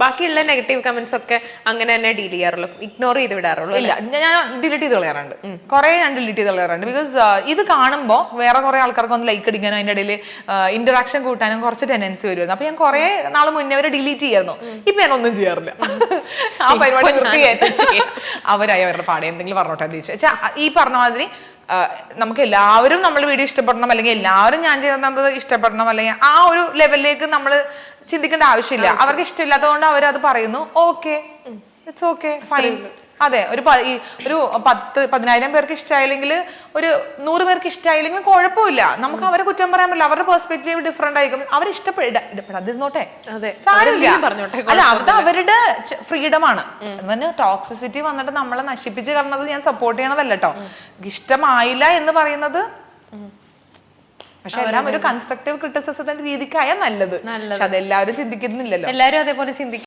ബാക്കിയുള്ള negative comments ഒക്കെ അങ്ങനെ തന്നെ ഡീൽ ചെയ്യാറുള്ളൂ, ഇഗ്നോർ ചെയ്ത് വിടാറുള്ളൂ? ഇല്ല, ഞാൻ ഡിലീറ്റ് ചെയ്ത് കളയാറുണ്ട്. കുറെ ഞാൻ ഡിലീറ്റ് ചെയ്ത് കളയാറുണ്ട്. ബിക്കോസ് ഇത് കാണുമ്പോൾ വേറെ കുറെ ആൾക്കാർക്ക് ഒന്ന് ലൈക്ക് അടിക്കാനും അതിന്റെ ഇടയിൽ ഇന്ററാക്ഷൻ കൂട്ടാനും കുറച്ച് ടെൻഡൻസി വരുമായിരുന്നു. അപ്പൊ ഞാൻ കുറെ നാൾ മുന്നേ അവരെ ഡിലീറ്റ് ചെയ്യായിരുന്നു. ഇപ്പൊ ഞാൻ ഒന്നും ചെയ്യാറില്ല. ആ പരിപാടി അവരായി അവരുടെ പാടെ എന്തെങ്കിലും പറഞ്ഞോട്ടെ എന്ന് ചോദിച്ചാൽ ഈ പറഞ്ഞ മാതിരി നമുക്ക് എല്ലാവരും നമ്മുടെ വീഡിയോ ഇഷ്ടപ്പെടണം, അല്ലെങ്കിൽ എല്ലാവരും ഞാൻ ചെയ്യുന്നത് ഇഷ്ടപ്പെടണം, അല്ലെങ്കിൽ ആ ഒരു ലെവലിലേക്ക് നമ്മൾ ചിന്തിക്കേണ്ട ആവശ്യമില്ല. അവർക്ക് ഇഷ്ടമില്ലാത്തതുകൊണ്ട് അവരത് പറയുന്നു, ഓക്കെ, ഇറ്റ്സ് ഓക്കെ, ഫൈൻ. അതെ, ഒരു 10,000 പേർക്ക് ഇഷ്ടമായില്ലെങ്കിൽ, ഒരു 100 പേർക്ക് ഇഷ്ടമായില്ലെങ്കിൽ കുഴപ്പമില്ല. നമുക്ക് അവരെ കുറ്റം പറയാൻ പറ്റില്ല. അവരുടെ പെർസ്പെക്റ്റീവ് ഡിഫറെന്റ് ആയിരിക്കും. അവർ ഇഷ്ടപ്പെടാതിരുന്നോട്ടെ, സാരമില്ല, അല്ല, അത് അവരുടെ ഫ്രീഡമാണ്. ടോക്സിസിറ്റി വന്നിട്ട് നമ്മളെ നശിപ്പിച്ച് കളഞ്ഞത് ഞാൻ സപ്പോർട്ട് ചെയ്യണതല്ല കേട്ടോ. ഇഷ്ടമായില്ല എന്ന് പറയുന്നത്, പക്ഷെ എല്ലാം ഒരു കൺസ്ട്രക്റ്റീവ് ക്രിറ്റിസിസത്തിന്റെ രീതിക്കായ നല്ലത്. പക്ഷെ അതെല്ലാവരും ചിന്തിക്കുന്നില്ലല്ലോ. എല്ലാവരും അതേപോലെ ചിന്തിക്കും.